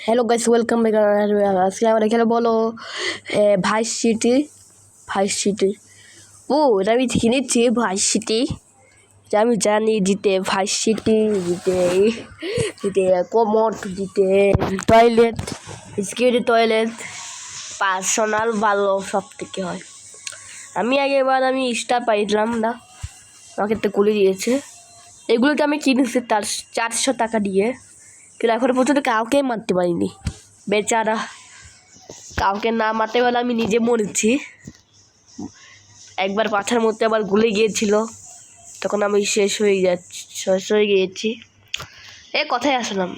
Hello guys welcome back আজকে আমরা খেলে বলো ভাইস সিটি ও এটা আমি ঠিক নিচ্ছি ভাইস সিটি আমি জানি জিতে ভাইস সিটি জিতে জিতে কোমোড জিতে টয়লেট সিকিউরিটি টয়লেট পার্সোনাল ভালো সব থেকে হয়। আমি আগেবার আমি স্টার পাইলাম না, আমাকে তো গুলি দিয়েছে। এগুলোতে আমি কিনেছি তার 400 টাকা দিয়ে, কিন্তু এখনো পর্যন্ত কাউকে মারতে পারিনি। বেচারা কাউকে না মারতে পারলে আমি নিজে মরেছি। একবার পাছার মধ্যে আবার গুলে গিয়েছিল, তখন আমি শেষ হয়ে গিয়েছি। কথায় আসলাম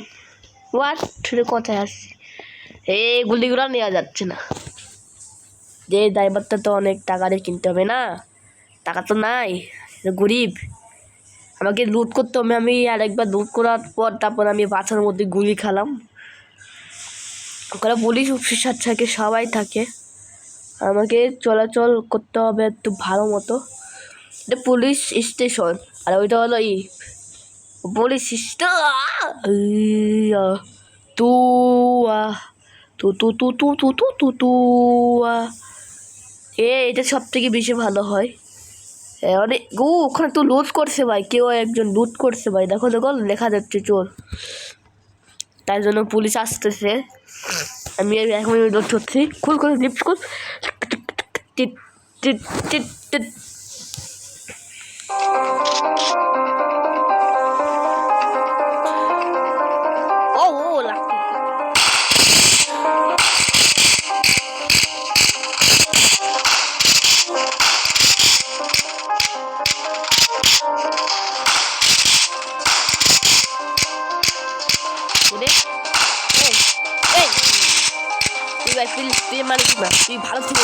কথায় আসছি, এই গুলিগুলো নেওয়া যাচ্ছে না। যে ড্রাইভারটা তো অনেক টাকা দিয়ে কিনতে হবে না, টাকা তো নাই, গরিব। আমাকে লুট করতে হবে। আমি আরেকবার লুট করার পর তারপর আমি বাসার মধ্যে গুলি খেলাম। ওখানে পুলিশ অফিসার থাকে, সবাই থাকে। আমাকে চলাচল করতে হবে একটু ভালো মতো। এটা পুলিশ স্টেশন, আর ওইটা হলো পুলিশ এটা সব থেকে বেশি ভালো হয়। অনেক ওখানে তো লুট করছে ভাই, কেউ একজন লুট করছে ভাই। দেখো লেখা যাচ্ছে চোর, তাই জন্য পুলিশ আসতেছে। আমি এখন লুট করছি। খুল লিফট খুল। তুই মানে কি না, তুই ভালো ছিল।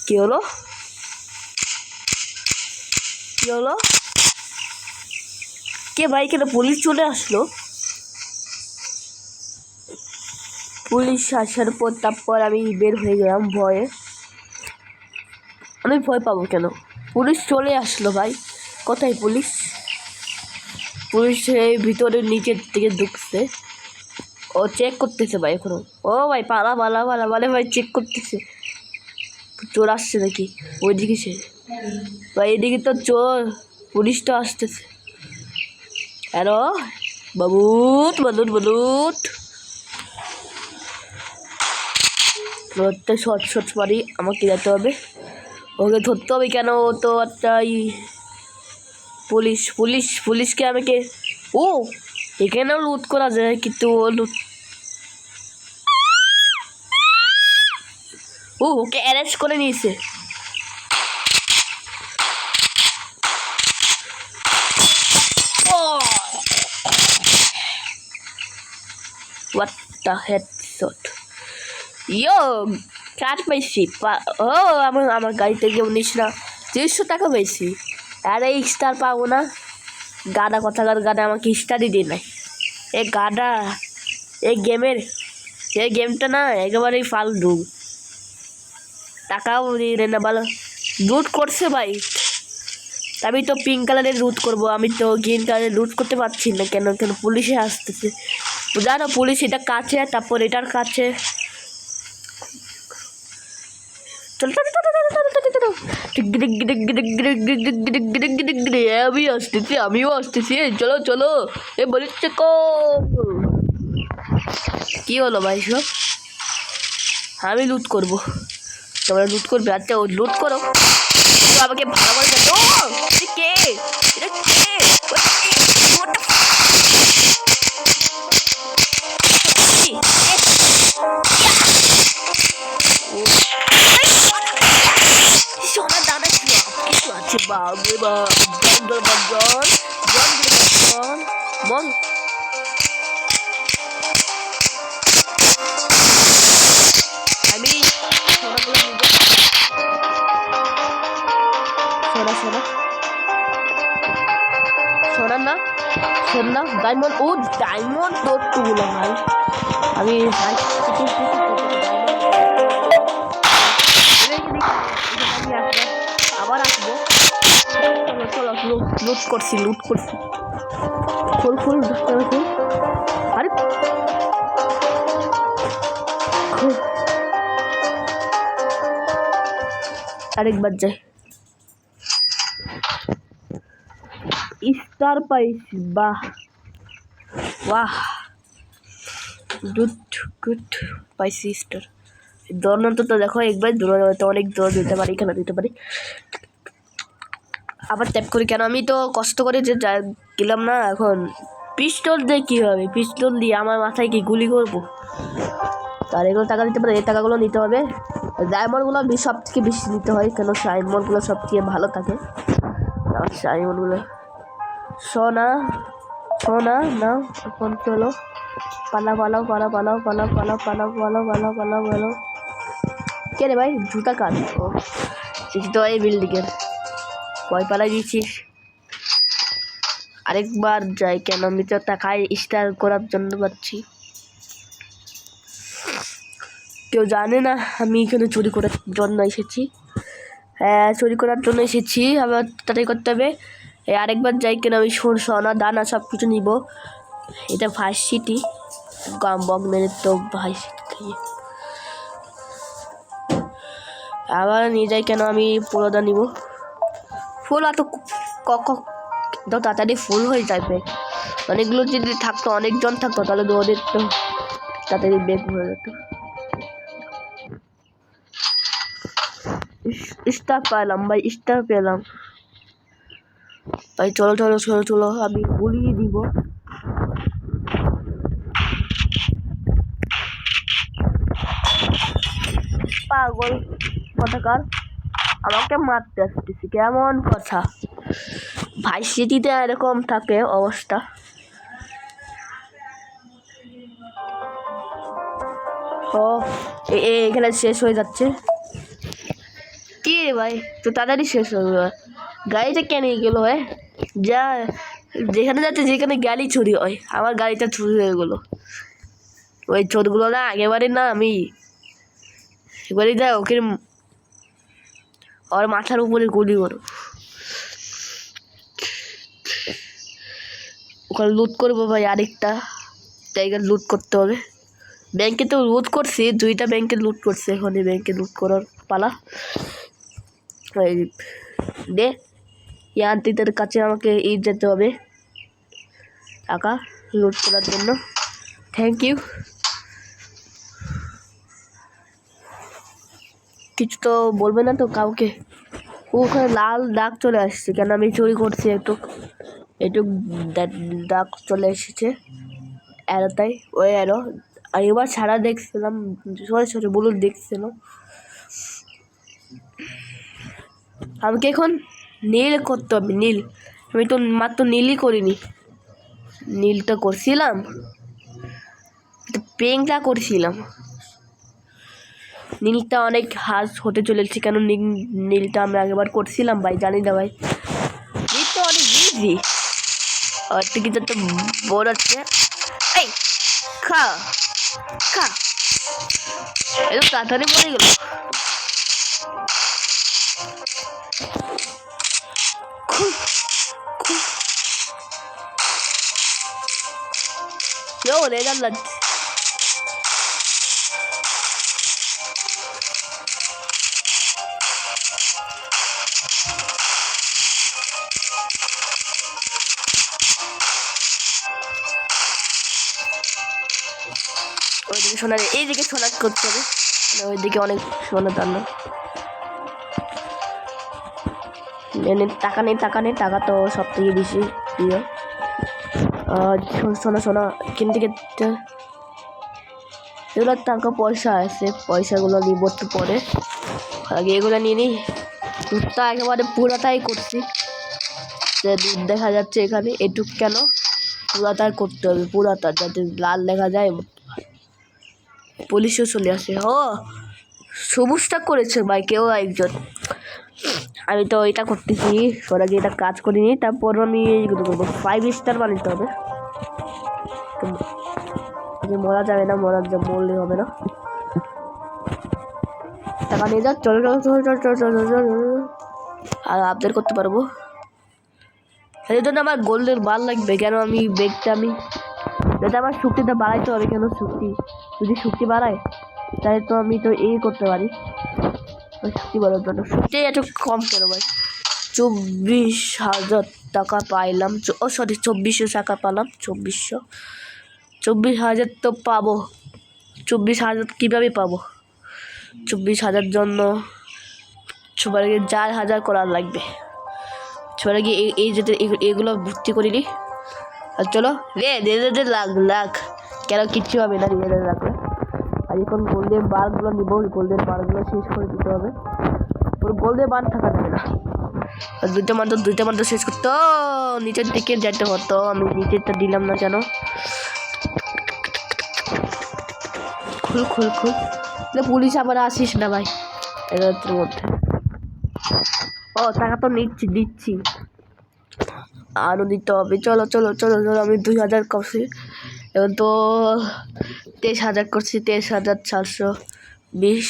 কি হলো কে ভাই? কেন পুলিশ চলে আসলো? পুলিশ আসার পর তারপর আমি বের হয়ে গেলাম ভয়ে। আমি ভয় পাবো কেন? পুলিশ চলে আসলো ভাই। কোথায় পুলিশ? পুলিশ ভিতরে নিচের দিকে ঢুকছে। ও চেক করতেছে ভাই এখনো। ও ভাই পালা ভাই চেক করতেছে। চোর আসছে নাকি ওইদিকে? সে ভাই এদিকে তো চোর, পুলিশ তো আসতেছে। হ্যালো বাবুত ধরতে শর্ট মারি, আমাকে যেতে হবে। ওকে ধরতে হবে কেন? ও তো একটা পুলিশকে আমাকে এখানেও লুট করা যায়, কিন্তু ওকে অ্যারেস্ট করে নিয়েছে। What the headshot? কাজ পাইছি। আমার গাড়ি থেকে 300 টাকা পাইছি। আর এই স্টার পাবো না? গাদা কথাকার গাদা আমাকে স্টারই দিয়ে নাই। গাদা এই গেমটা না একেবারেই ফালতু। টাকাও দিয়ে না ভালো। লুট করছে ভাই, আমি তো পিঙ্ক কালারের লুট করবো। আমি তো গ্রিন কালারের লুট করতে পারছি না। কেন পুলিশে আসতেছে জানো? পুলিশ এটা কাছে, তারপর এটার কাছে। আমিও আসতেছি। চলো বলিস কি হলো ভাই? সব আমি লুট করবো, তোমরা লুট করবে? আচ্ছা ও লুট করো, আমাকে ভালো করে দেখো। কে সোনার দাদা কিছু আছে? মন আমি শোন না ডায়মন্ড তোরগুলো ভাই। আমি আবার আসবো। চলো লুট করছি ফুল আরে আরেকবার যাই স্টার পাইছি বাহ গুড পাইছি স্টার দৌড়ানো তো দেখো একবার দৌড়ানো তো অনেক দৌড় দিতে পারি এখানে দিতে পারি আবার ট্যাপ করি কেন আমি তো কষ্ট করে যে গেলাম না এখন পিস্তল দিয়ে কী হবে পিস্তল দিয়ে আমার মাথায় কি গুলি করবো আর এগুলো টাকা দিতে পারে এই টাকাগুলো নিতে হবে ডায়মন্ডগুলো সব থেকে বেশি নিতে হয় কেন ডায়মন্ডগুলো সব থেকে ভালো থাকে ডায়মন্ডগুলো সোনা না এখন চলো পালাও কে রে ভাই জুতা কাট তো এই বিল্ডিংয়ের ভয় পালাই দিচ্ছিস আরেকবার যাই কেন আমি তো টাকায় স্টার করার জন্য পাচ্ছি কেউ জানে না আমি এখানে চুরি করার জন্য এসেছি চুরি করার জন্য এসেছি আবার তাড়াতাড়ি করতে হবে আরেকবার যাই কেন আমি সোনা দানা সব কিছু নিব এটা ভাইস সিটি বক মেরে তো ভাইস সিটি আবার নিয়ে যাই কেন আমি পুরোটা নিব ফুল এত তাড়াতাড়ি ফুল হয়ে যাবে অনেকগুলো যদি থাকতো অনেকজন থাকতো তাহলে ওদের তো তাড়াতাড়ি বেগ হয়ে যেত স্টার পেলাম ভাই স্টার পেলাম ভাই চলো আমি গুলিয়ে দিব পাগল কথাকার আমাকে মারতে আসতেছি কেমন কথা ভাইস সিটিতে এরকম থাকে অবস্থা ও এখানে শেষ হয়ে যাচ্ছে কি রে ভাই তো তাড়াতাড়ি শেষ হয়ে গেল গাড়িটা কেন গেলো যা যেখানে যাচ্ছে যেখানে গাড়ি চুরি হয় আমার গাড়িটা চুরি হয়ে গেলো ওই চোরগুলো না আগেবারে না আমি এবারে যা ওকে ওর মাথার উপরে গুলি করো ওখানে লুট করবো ভাই আরেকটা জায়গা লুট করতে হবে ব্যাংকে তো লুট করছি 2টা ব্যাংকে লুট করছে এখন এই ব্যাংকে লুট করার পালা দে ইয়ান্ত্রিকদের কাছে আমাকে যেতে হবে টাকা লুট করার জন্য থ্যাংক ইউ কিছু তো বলবে না তো কাউকে ওখানে লাল দাগ চলে আসছে কেন আমি চুরি করছি একটু দাগ চলে এসেছে অ্যারোটাই ওই অ্যারো আর এবার ছাড়া দেখছিলাম সরে বলুন দেখছিলাম আমাকে এখন নীল করতে হবে নীল আমি তো মাত্র নীলই করিনি নীলটা করছিলাম পিঙ্কটা করছিলাম নীলটা অনেক হাস হতে চলেছে কেন নীলটা আমরা আগেবার করছিলাম ভাই জানি না ভাই নীলটা অনেক ইজি আর টিকিটা তো বোর আছে এই খা এটা তাড়াতাড়ি পড়ে গেল রেজাল্ট লাগছে ওইদিকে সোনা এইদিকে সোনা করতে হবে ওইদিকে অনেক সোনা দাঁড়ানো টাকা নেই টাকা তো সব থেকে বেশি প্রিয় সোনা এখান থেকে এগুলো টাকা পয়সা আছে পয়সাগুলো নিব একটু পরে আগে এগুলো নিয়ে নিই দুধটা একেবারে পুরাটাই করছি যে দুধ দেখা যাচ্ছে এখানে এটুক কেন পুরাটা করতে হবে পুরাটা যাতে লাল দেখা যায় পুলিশও চলে আসে সবুজটা করেছে ভাই কেউ একজন আমি তো এটা করতেছি সোনা যে এটা কাজ করিনি তারপর আমি এইগুলো করবো 5 স্টার বানাতে হবে মরা যাবে না মরলে হবে না টাকা নিয়ে যাক চলো আর আপডেট করতে পারবো এই জন্য আমার গোল্ডের বার লাগবে। কেন আমি ব্যাগটা আমি যাতে আমার শক্তিটা বাড়াইতে হবে। কেন শক্তি যদি শক্তি বাড়ায় তাহলে তো আমি তো এই করতে পারি। শক্তি বাড়ার জন্য শক্তি এত কম কেন ভাই? 24,000 টাকা পাইলাম। ও সরি 2400 টাকা পেলাম। 24,000 তো পাবো। 24,000 কীভাবে পাবো? 24,000 জন্য সবার আগে 4,000 করার লাগবে। সবার আগে এই যেতে এগুলো ভর্তি করে নিই। আর চলো রে লাখ কেন কিচ্ছু হবে না রে রাখলে। আর এখন গোল্ডের বারগুলো নিব। গোল্ডের বারগুলো শেষ করে দিতে হবে। ওর গোল্ডের বার থাকা যাবে না। আর দুইটা মাত্র শেষ করতো। নিচের দিকে যেতে হতো। আমি নিচেরটা দিলাম না কেন? খুল পুলিশ আবার আসিস না ভাই এর মধ্যে। ও টাকা তো দিচ্ছি আরও দিতে হবে। চলো আমি 2,000 করছি। এখন তো 23,000 করছি। 23,420।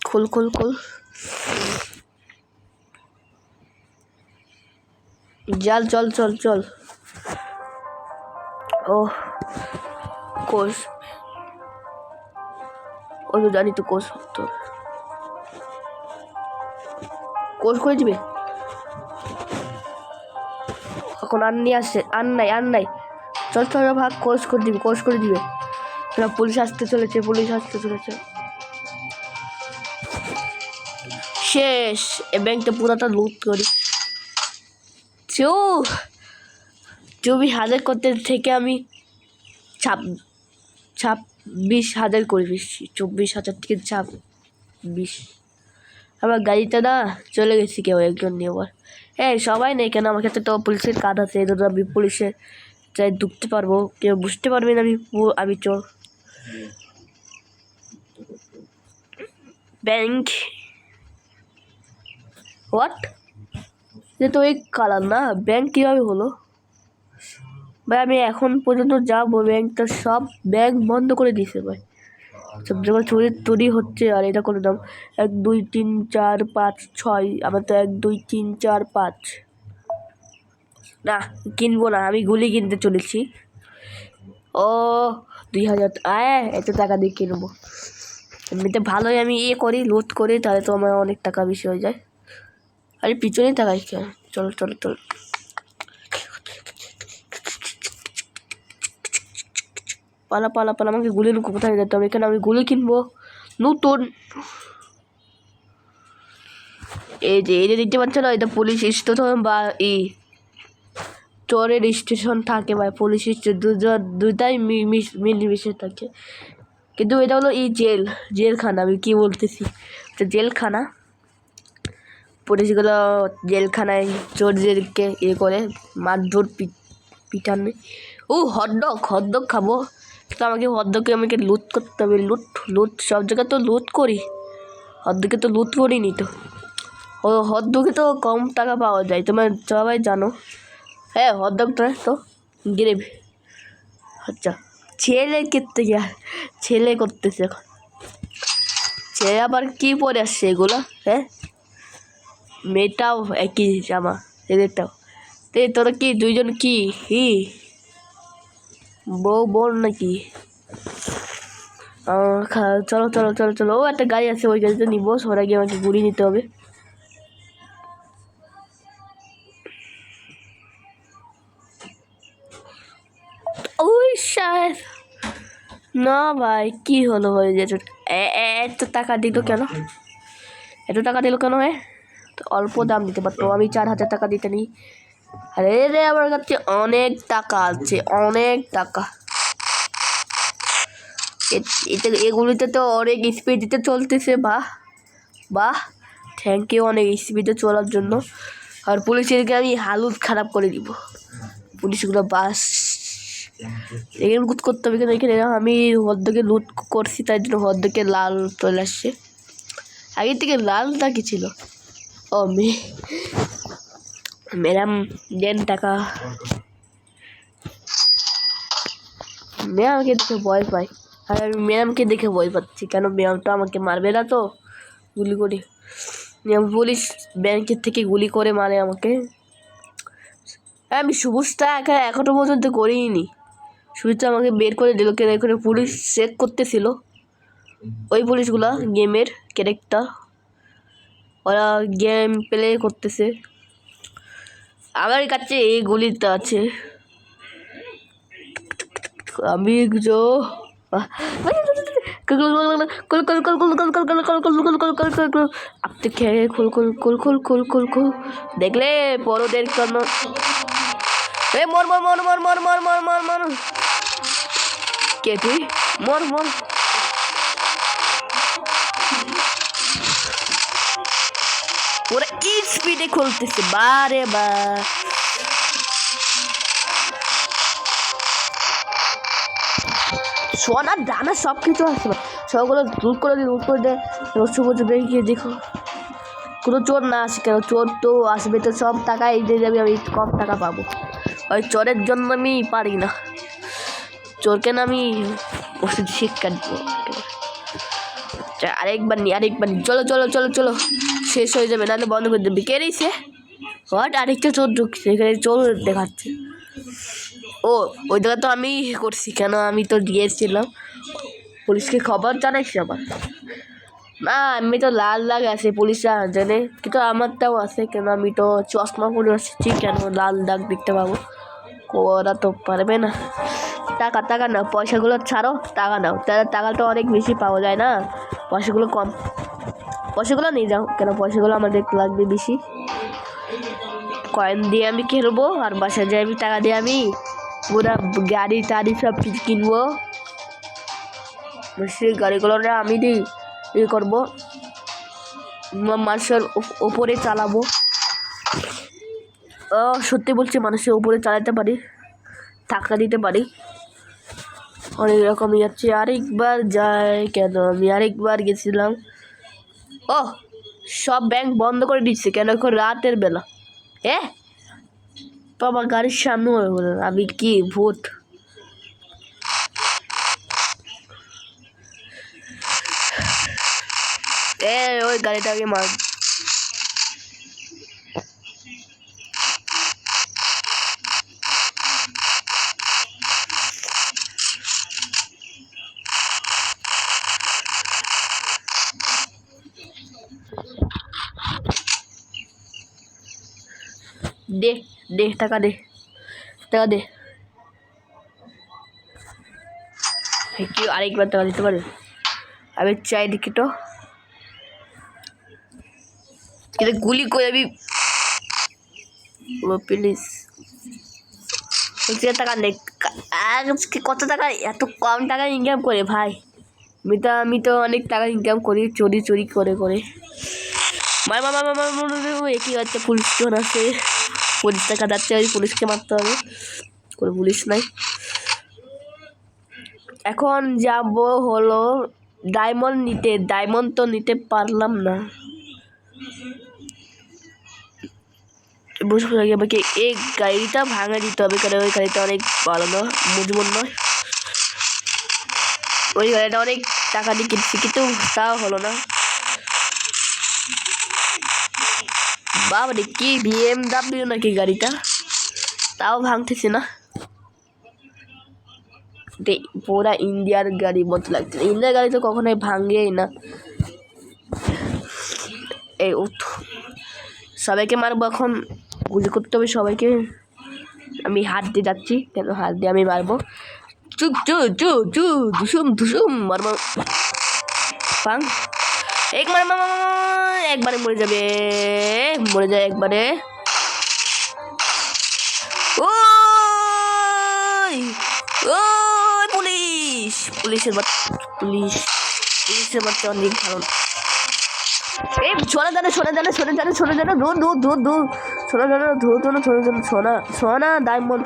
খুল চল। ও কোষ ও তো জানি তো কোষ তো কোষ করে দিবে এখন। আর নিয়ে আসছে আর নাই। চল ভাগ। কোষ করে দিবে। পুলিশ আসতে চলেছে। শেষ। এ ব্যাংকটা পুরাটা লুট করি। 24,000 করতে থেকে আমি 26,000 করে দিচ্ছি। 24,000 থেকে 26। আমার গাড়িটা না চলে গেছি কেউ একজন নিয়ে। আবার সবাই নেই কেন? আমার কাছে তো পুলিশের কার্ড আছে। এই জন্য আমি পুলিশের চাই ঢুকতে পারবো। কেউ বুঝতে পারবে না আমি চোর। Bank what? যে তো এই কালার না। ব্যাংক কীভাবে হলো ভাই? আমি এখন পর্যন্ত যাবো ব্যাংকটা সব ব্যাংক বন্ধ করে দিয়েছে ভাই। সব জায়গায় চুরি হচ্ছে। আর এটা করে দাম 1 2 3 4 5 6। আমার তো 1 2 3 4 5 না কিনবো না। আমি গুলি কিনতে চলেছি। ও 2,000 এত টাকা দিয়ে কিনবো। এমনিতে ভালোই আমি করি লুট করি। তাহলে তো আমার অনেক টাকা বেশি হয়ে যায়। আরে পিছনে টাকাই চল পালা আমাকে গুলি কোথায় যেতে হবে? এখানে আমি গুলি কিনবো নতুন। এই যে দেখতে পাচ্ছ না? এটা পুলিশ স্টেশন বা চোরের স্টেশন থাকে ভাই। পুলিশ স্টেশন দুটাই মিলেমিশে থাকে। কিন্তু এটা হলো জেলখানা। আমি কি বলতেছি? এটা জেলখানা। পুলিশগুলো জেলখানায় চোরদেরকে করে মারধর পিটানে। ও হটডগ খাবো। তো আমাকে লুট করতে হবে। লুট সব জায়গায় তো লুট করি। হটডগে তো লুট করিনি তো। ও হটডগে তো কম টাকা পাওয়া যায়। তোমরা সবাই জানো। হ্যাঁ হটডগটা তো গ্রেভি। আচ্ছা ছেলে করতেছে এখন। ছেলে আবার কি পরে আসছে এগুলো? হ্যাঁ মেয়েটাও একই জামা এদেরটাও। তোরা কি দুইজন কি বোন নাকি? চলো। ও একটা গাড়ি আছে। ওই গাড়িতে নিবো। সবার আগে আমাকে গুড়ি নিতে হবে। ওই শায়দ না ভাই কি হলো? হয়ে যেত। এত টাকা দিল কেন? তো অল্প দাম দিতে পারতো। আমি 4,000 টাকা দিতে নিই। আরে আমার কাছে অনেক টাকা আছে। এগুলিতে তো অনেক স্পিডে চলতেছে। বাহ থ্যাংক ইউ অনেক স্পিডে চলার জন্য। আর পুলিশকে আমি হালুত খারাপ করে দিব। পুলিশগুলো বাস এখানে লুট করতে হবে। এখানে আমি হদ্দকে লুট করছি তাই জন্য হদ্দকে লাল চলে আসছে। আগে থেকে লালটা কি ছিল? ও ম্যাডাম দেন টাকা। ম্যাডামকে দেখে ভয় পাই। আর আমি ম্যাডামকে দেখে ভয় পাচ্ছি। কেন? ম্যাডাম তো আমাকে মারবে না তো গুলি করে। পুলিশ ব্যাংকের থেকে গুলি করে মারে আমাকে। আমি সবুজটা এখনো পর্যন্ত করিনি। সবুজটা আমাকে বের করে দিল কেন, এখানে পুলিশ চেক করতেছিল। ওই পুলিশগুলা গেমের ক্যারেক্টার, ওরা গেম প্লে করতেছে। আমার কাছে এই গুলিটা আছে। আমি আপনি খেয়ে দেখলে বড়দের জন্য মর মর মর মর মর মর মর মর মর কে তুই মর মর। ওরা স্পিডে খুলতেছে বারে বা। সোনার দানা সব কিছু আসলো, সবগুলো দূর করে দেয়। সবুজ বেরিয়ে দেখো কোনো চোর না আসে কেন, চোর তো আসবে তো সব টাকা এই দিয়ে যাবে, আমি কম টাকা পাবো। ওই চোরের জন্য আমি পারি না, চোরকে না আমি ওষুধ শিক্ষা দিব। আরেকবার নি চলো চলো চলো চলো, শেষ হয়ে যাবে নাহলে বন্ধ করে দেবে। কে রয়েছে হট, আরেকটা চোর ঢুকছে এখানে, চোর দেখাচ্ছে। ও ওই জায়গা তো আমি করছি কেন, আমি তো দিয়েছিলাম পুলিশকে খবর জানাইছি আবার। না আমি তো লাল দাগ আছে পুলিশরা জানে, কিন্তু আমারটাও আছে কেন, আমি তো চশমা পরে আসছি কেন লাল দাগ দেখতে পাবো, ওরা তো পারবে না। টাকা নাও, পয়সাগুলো ছাড়ো, টাকা নাও, তাহলে টাকাটা অনেক বেশি পাওয়া যায় না, পয়সাগুলো কম। পয়সাগুলো নিয়ে যাও কেন, পয়সাগুলো আমাদের লাগবে বেশি। কয়েন দিয়ে আমি খেলবো আর বাসায় যাই আমি টাকা দিয়ে আমি পুরা গাড়ি টাড়ি সব কিছু কিনবো। সেই গাড়িগুলো আমি ইয়ে করবো, মানুষের ওপরে চালাবো। সত্যি বলছি মানুষের উপরে চালাতে পারি, টাকা দিতে পারি। অনেক রকমই যাচ্ছে। আরেকবার যাই কেন, আমি আরেকবার গেছিলাম। ও সব ব্যাংক বন্ধ করে দিচ্ছে কেন, এখন রাতের বেলা। তো আমার গাড়ির সামনে আমি কি ভূত? ওই গাড়িটাকে মার। দে দে টাকা দে, টাকা দে। কি আরেকবার টাকা দিতে পারে? আমি চাই দেখি তো, কিন্তু গুলি করে আমি প্লিজ টাকা নেই। কত টাকা, এত কম টাকা ইনকাম করে ভাই? আমি তো অনেক টাকা ইনকাম করি চুরি করে করে। একই হচ্ছে পুলিশ জন আছে, পুলিশ টাকা যাচ্ছে, ওই পুলিশকে মারতে হবে, কোনো পুলিশ নাই। এখন যাব হলো ডায়মন্ড নিতে, ডায়মন্ড তো নিতে পারলাম না। বুঝবো আমাকে এই গাড়িটা ভাঙা দিতে হবে কারণ ওই গাড়িটা অনেক ভালো না, মজবুত নয়। ওই গাড়িটা অনেক টাকা দিয়ে কিনছি কিন্তু তাও হলো না। বাবারে কি BMW নাকি গাড়িটা, তাও ভাঙতেছে না। পুরা ইন্ডিয়ার গাড়ি মতো লাগছে, ইন্ডিয়ার গাড়ি তো কখনোই ভাঙেই না। এই সবাইকে মারবো এখন, গুলি করতে হবে সবাইকে। আমি হাত দিয়ে যাচ্ছি কেন, হাত দিয়ে আমি মারবো। চুপ চু চু চু ধুসুম মারবো। পাং একবারে মরে যাবে, মরে যায় একবারে। ও পুলিশের বাচ্চা অনেক ভালো। সোনা ডায়মন্ড,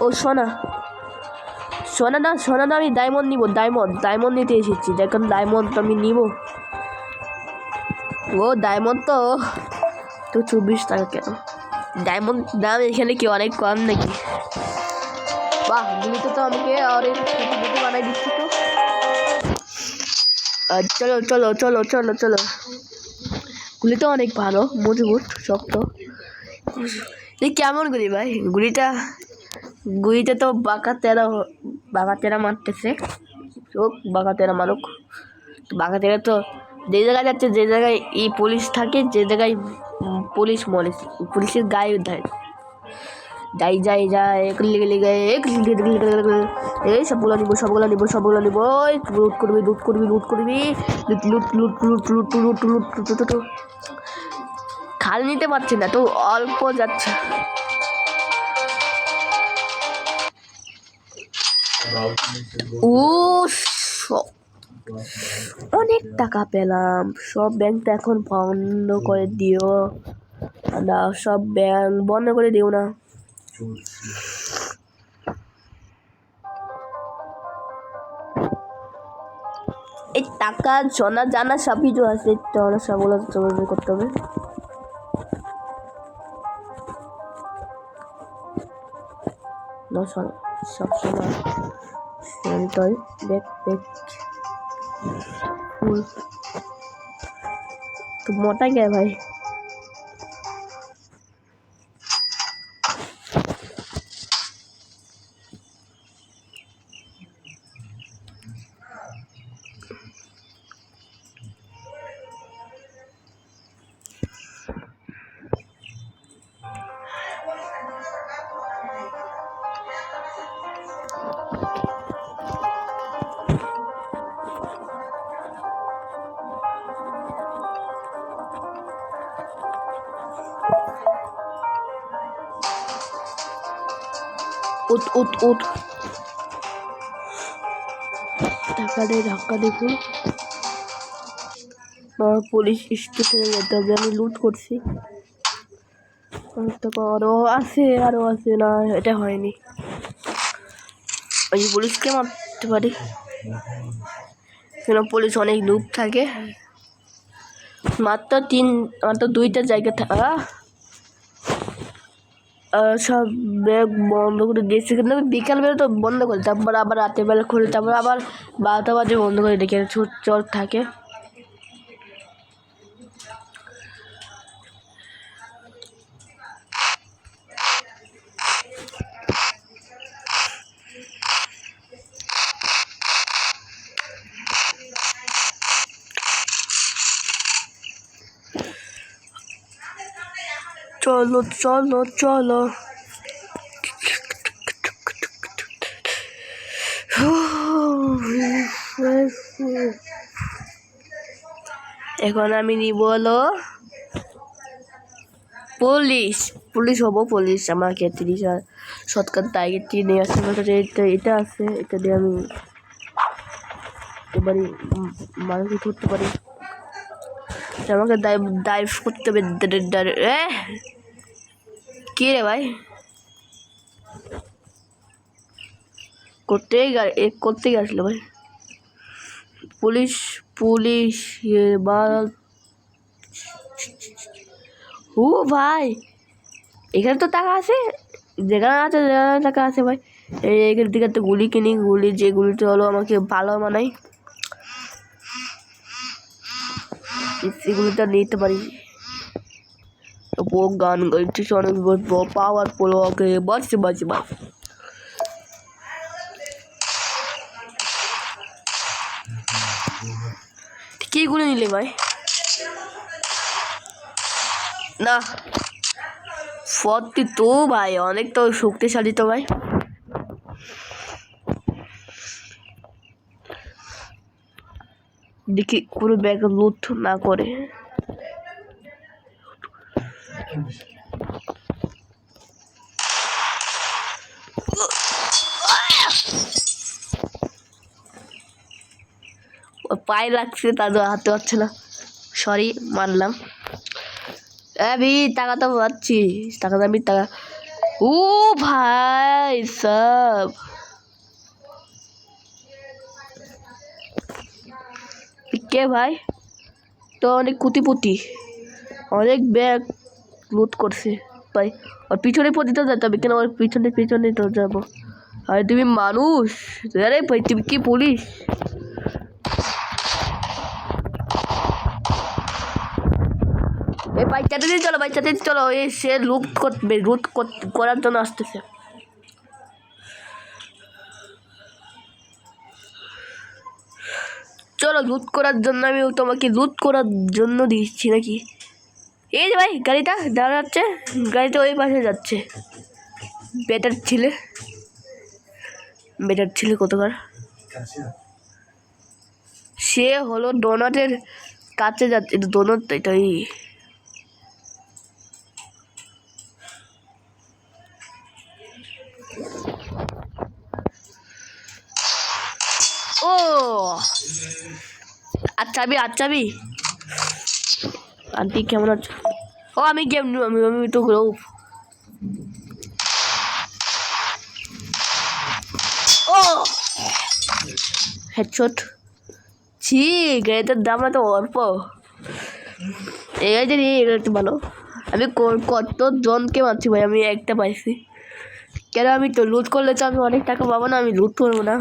ও সোনা না আমি ডায়মন্ড নিব, ডায়মন্ড নিতে এসেছি, দেখুন ডায়মন্ড তো আমি নিব। ও ডায়মন্ড তো 24 টাকা কেন, ডায়মন্ড দাম এখানে কি অনেক কম নাকি? বাহ গুলিতে তো আমাকে আর বানাই দিচ্ছি তো। চলো চলো চলো চলো চলো। গুলিটা অনেক ভালো, মজবুত, শক্ত। এই কেমন গুলি ভাই? গুলিটা তো বাঁকা তেরা মারতেছে। হোক বাঁকা তেরা মারুক। বাঁকা তেরা তো যে জায়গায় যাচ্ছে, যে জায়গায় এই পুলিশ থাকে, যে জায়গায় পুলিশ মরে, পুলিশের গায়ে দেয়, যাই এই সবগুলো নিবো লুট করবি লুট। খাল নিতে পারছি না তো, অল্প যাচ্ছে। অনেক টাকা পেলাম। সব ব্যাংক তো এখন বন্ধ করে দিও না, সব ব্যাংক বন্ধ করে দিও না। এই টাকা জানা সবই তো আছে, সবগুলো করতে হবে। সবসময় তো মোটা গে ভাই। উঠ ধাক্কা দেখুন। পুলিশ স্টেশনে যেতে হবে, আমি লুট করছি। আরো আছে না, এটা হয়নি। ওই পুলিশকে মারতে পারি, কেন পুলিশ অনেক লুট থাকে। মাত্র 2টা জায়গা সব ব্যাগ বন্ধ করে দিয়েছে, কিন্তু বিকালবেলা তো বন্ধ করে, তারপর আবার রাতের বেলা খুলে, তারপর আবার 12টা বাজে বন্ধ করে দেখে চোর থাকে। চলো এখন আমি নিব হলো পুলিশ হবো। পুলিশ আমাকে 30,000 শতকর টার্গেট নিয়ে আসছে। এটা আছে, এটা দিয়ে আমি এবারে মানুষ ধরতে পারি। আমাকে ডাইভ করতে হবে। কি রে ভাই, করতে গেছিল ভাই। পুলিশ ভাই, এখানে তো টাকা আছে, যেখানে টাকা আছে ভাই। এখান থেকে একটা গুলি কিনি, যে গুলিটা হলো আমাকে ভালো মানায়, সেগুলিটা নিতে পারি। গান গাইতে অনেক পাওয়ারফুল, ওকে বাজছে। কি গুলি নিলে ভাই? না 42 ভাই, অনেক তো শক্তিশালী তো ভাই। দেখি পুরো ব্যাগ লুট না করে। পায়ে লাগছে, তাদের হাতে পাচ্ছে না, সরি মানলাম। টাকা তো পাচ্ছি, টাকা ভাই সব কে ভাই? তো অনেক কুতিপুতি, অনেক ব্যাগ লুট করছে ভাই। আর পিছনে পতিতে যেতে হবে, কেন আমার পিছনে তো যাবো। আরে তুমি মানুষ? আরে ভাই তুমি কি পুলিশ? এই বাচ্চাটা দিয়ে চলো, বাচ্চাটা দিয়ে চলো, এই সে লুট করার জন্য আসতেছে। চলো লুট করার জন্য, আমি তোমাকে লুট করার জন্য দিচ্ছি নাকি? এই যে ভাই গাড়িটা দাঁড়াচ্ছে, গাড়িটা ওই পাশে যাচ্ছে। বেটার ছেলে কতবার, সে হলো ডোনাটের কাছে যাচ্ছে, ডোনাট এটাই। ও আচ্ছা আন্টি কেমন আছো? ও আমি গেম আমি তো গ্রুপ। ও হেডশট। ছি, গাড়িটার দাম এত অল্প। এই গাড়িটা নিয়ে একটু ভালো। আমি কত জনকে মারছি ভাই, আমি একটা পাইছি। কেন আমি তো লুট করলে তো আমি অনেক টাকা পাবো না, আমি লুট করবো না।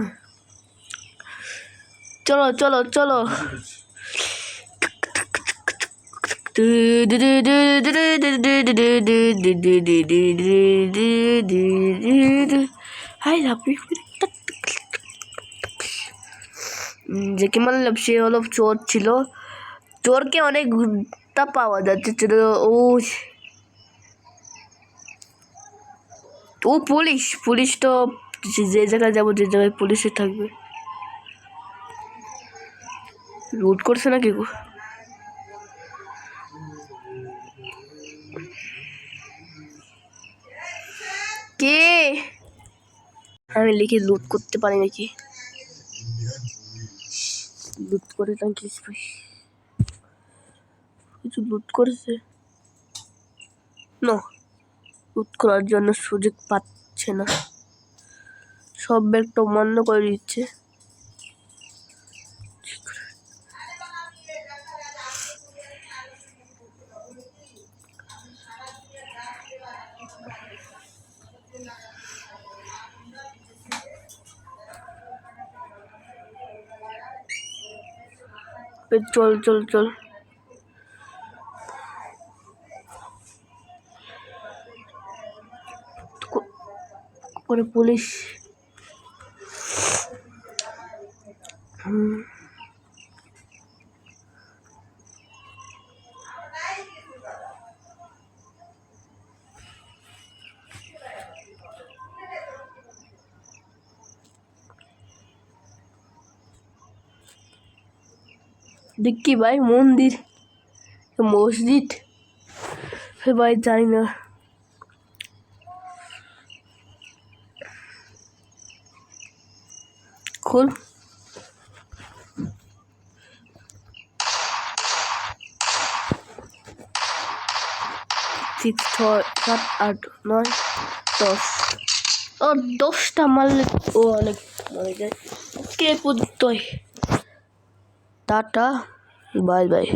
চলো চলো চলো। হাই লাভি যে কি মানলাম, সে হলো চোর ছিল। চোরকে অনেকটা পাওয়া যাচ্ছে। ও পুলিশ তো যে জায়গায় যাবো, যে জায়গায় পুলিশে থাকবে। লুট করছে না কেউ? কে? আমি লিখে লুট করতে পারি নাকি? লুট করে কিছু লুট করেছে না, লুট করার জন্য সুযোগ পাচ্ছে না, সব ব্যাগটা বন্ধ করে দিচ্ছে। চল চল চল, পরে পুলিশ। দেখি ভাই মন্দির, মসজিদ ভাই জানি না। খুল। 6 6 7 8 9 10। ও 10টা মারলে ও অনেক মরে যায়। কে পর্যন্তই টাটা, বাই বাই,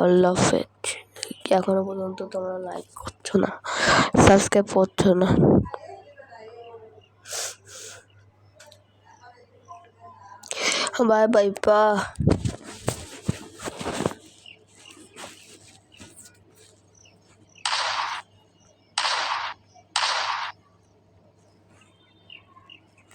আল্লাহ হাফেজ। এখনো পর্যন্ত তোমরা লাইক করছো না, সাবস্ক্রাইব করছো না। বাই বাই পা।